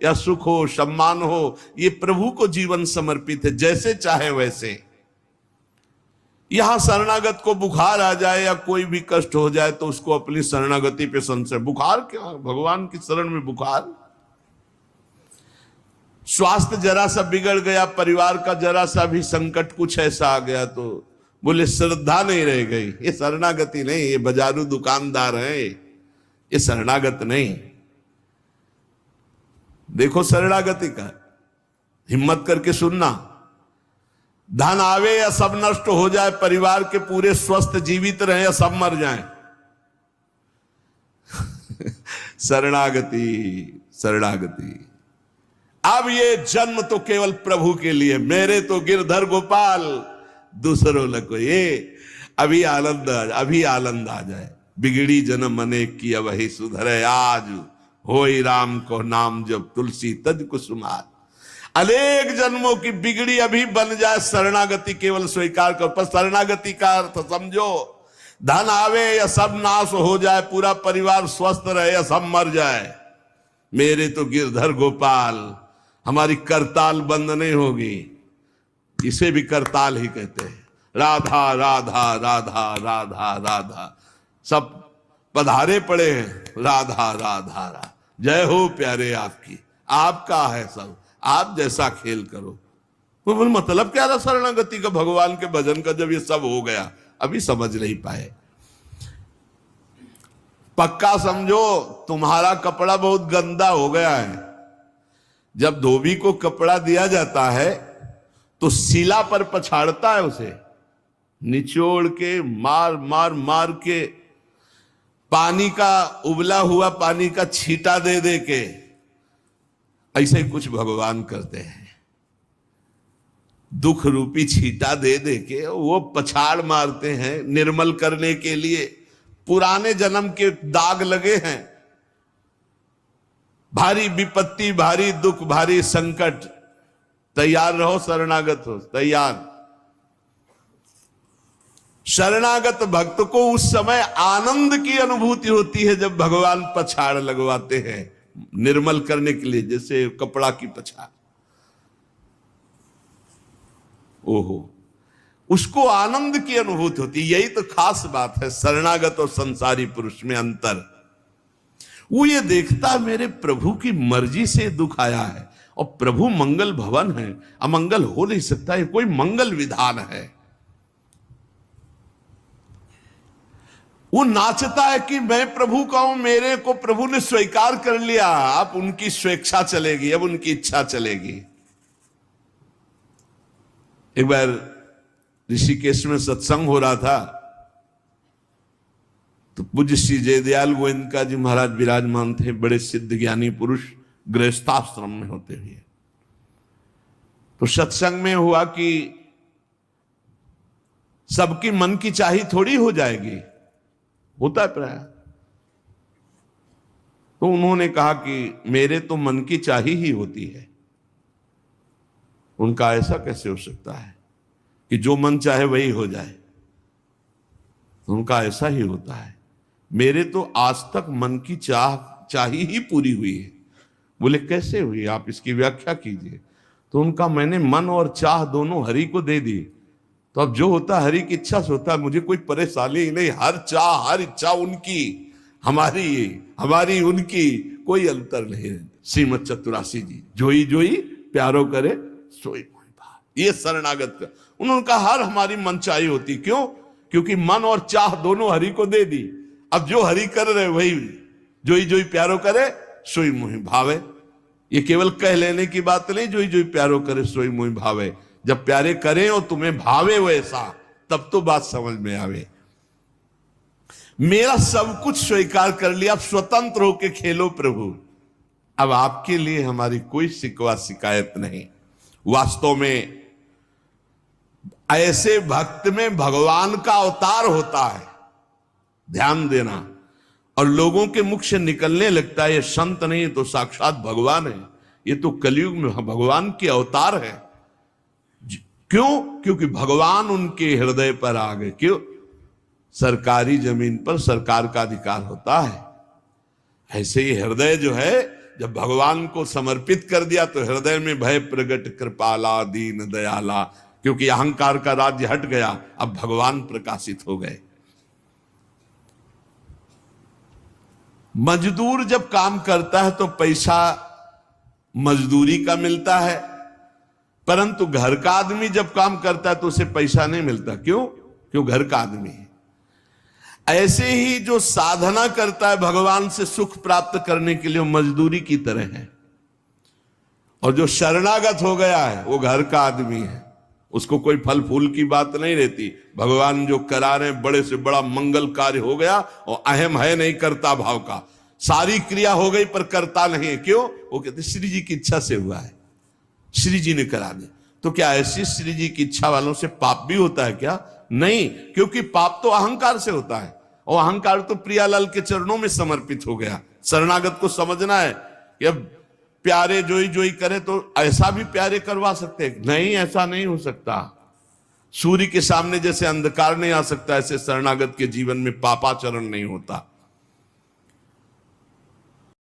या सुख हो, सम्मान हो, ये प्रभु को जीवन समर्पित है, जैसे चाहे वैसे। यहां शरणागत को बुखार आ जाए या कोई भी कष्ट हो जाए तो उसको अपनी शरणागति पे संशय। बुखार क्या, भगवान की शरण में बुखार। स्वास्थ्य जरा सा बिगड़ गया, परिवार का जरा सा भी संकट कुछ ऐसा आ गया तो बोले श्रद्धा नहीं रह गई। ये शरणागति नहीं, ये बाजारू दुकानदार है, ये शरणागत नहीं। देखो शरणागति का, हिम्मत करके सुनना। धन आवे या सब नष्ट हो जाए, परिवार के पूरे स्वस्थ जीवित रहे या सब मर जाएं, शरणागति शरणागति। अब ये जन्म तो केवल प्रभु के लिए, मेरे तो गिरधर गोपाल, दूसरों न कोई। ये अभी आनंद आ जाए। बिगड़ी जन्म अनेक की वही सुधरे, आज होई राम को नाम जब तुलसी तज कुसुमार। अनेक जन्मों की बिगड़ी अभी बन जाए, शरणागति केवल स्वीकार कर। पर शरणागति का अर्थ समझो, धन आवे या सब नाश हो जाए, पूरा परिवार स्वस्थ रहे या सब मर जाए, मेरे तो गिरधर गोपाल, हमारी करताल बंद नहीं होगी। इसे भी करताल ही कहते हैं। राधा राधा राधा राधा राधा, सब पधारे पड़े हैं, राधा राधा राधा। जय हो प्यारे आपकी, आपका है सब, आप जैसा खेल करो। वो बोल मतलब क्या था शरणागति का, भगवान के भजन का, जब ये सब हो गया। अभी समझ नहीं पाए। पक्का समझो, तुम्हारा कपड़ा बहुत गंदा हो गया है। जब धोबी को कपड़ा दिया जाता है तो शिला पर पछाड़ता है, उसे निचोड़ के मार मार मार के, पानी का उबला हुआ पानी का छींटा दे दे के, ऐसे ही कुछ भगवान करते हैं। दुख रूपी छींटा दे दे के वो पछाड़ मारते हैं निर्मल करने के लिए। पुराने जन्म के दाग लगे हैं, भारी विपत्ति, भारी दुख, भारी संकट। तैयार रहो, शरणागत हो, तैयार। शरणागत भक्त को उस समय आनंद की अनुभूति होती है जब भगवान पछाड़ लगवाते हैं निर्मल करने के लिए, जैसे कपड़ा की पछाड़। ओहो, उसको आनंद की अनुभूति होती। यही तो खास बात है शरणागत और संसारी पुरुष में अंतर। वो ये देखता मेरे प्रभु की मर्जी से दुख आया है, और प्रभु मंगल भवन है, अमंगल हो नहीं सकता, ये कोई मंगल विधान है। वो नाचता है कि मैं प्रभु का हूं, मेरे को प्रभु ने स्वीकार कर लिया, अब उनकी स्वेच्छा चलेगी, अब उनकी इच्छा चलेगी। एक बार ऋषिकेश में सत्संग हो रहा था, तो पूज्य श्री जयदयाल गोविंदका जी महाराज विराजमान थे, बड़े सिद्ध ज्ञानी पुरुष, गृहस्थाश्रम में होते हुए। तो सत्संग में हुआ कि सबकी मन की चाही थोड़ी हो जाएगी, होता है प्राय। तो उन्होंने कहा कि मेरे तो मन की चाही ही होती है। उनका ऐसा कैसे हो सकता है कि जो मन चाहे वही हो जाए? उनका ऐसा ही होता है, मेरे तो आज तक मन की चाही ही पूरी हुई है। बोले कैसे हुई, आप इसकी व्याख्या कीजिए। तो उनका मैंने मन और चाह दोनों हरि को दे दी, तो अब जो होता हरि की इच्छा से होता है, मुझे कोई परेशानी ही नहीं। हर चाह हर इच्छा उनकी, हमारी उनकी कोई अंतर नहीं। श्रीमद चतुरासी जी, जोई जोई प्यारो करे सोई मोहि भाव। ये शरणागत का उन्होंने कहा हर हमारी मनचाही होती। क्यों? क्योंकि मन और चाह दोनों हरि को दे दी। अब जो हरि कर रहे वही जोई जोई प्यारो करे सोई मोहि भावे। ये केवल कह लेने की बात नहीं, जोई जोई प्यारो करे सोई मोहि भावे। जब प्यारे करें और तुम्हें भावे वैसा, तब तो बात समझ में आवे। मेरा सब कुछ स्वीकार कर लिया, अब स्वतंत्र होके खेलो प्रभु। अब आपके लिए हमारी कोई शिकवा शिकायत नहीं। वास्तव में ऐसे भक्त में भगवान का अवतार होता है, ध्यान देना। और लोगों के मुख से निकलने लगता है ये संत नहीं तो साक्षात भगवान है, ये तो कलयुग में भगवान के अवतार है। क्यों? क्योंकि भगवान उनके हृदय पर आ गए। क्यों? सरकारी जमीन पर सरकार का अधिकार होता है। ऐसे ही हृदय जो है जब भगवान को समर्पित कर दिया तो हृदय में भय प्रगट कृपाला दीन दयाला, क्योंकि अहंकार का राज्य हट गया, अब भगवान प्रकाशित हो गए। मजदूर जब काम करता है तो पैसा मजदूरी का मिलता है, परंतु घर का आदमी जब काम करता है तो उसे पैसा नहीं मिलता। क्यों? क्यों? घर का आदमी है। ऐसे ही जो साधना करता है भगवान से सुख प्राप्त करने के लिए, मजदूरी की तरह है। और जो शरणागत हो गया है वो घर का आदमी है, उसको कोई फल फूल की बात नहीं रहती। भगवान जो करा रहे बड़े से बड़ा मंगल कार्य हो गया और अहम है नहीं करता भाव का, सारी क्रिया हो गई पर करता नहीं है। क्यों? वो कहते श्री जी की इच्छा से हुआ है, श्री जी ने करा दे। तो क्या ऐसी श्री जी की इच्छा वालों से पाप भी होता है क्या? नहीं, क्योंकि पाप तो अहंकार से होता है, और अहंकार तो प्रियालाल के चरणों में समर्पित हो गया। शरणागत को समझना है कि अब प्यारे जोई जोई करे तो ऐसा भी प्यारे करवा सकते हैं? नहीं, ऐसा नहीं हो सकता। सूर्य के सामने जैसे अंधकार नहीं आ सकता, ऐसे शरणागत के जीवन में पापाचरण नहीं होता।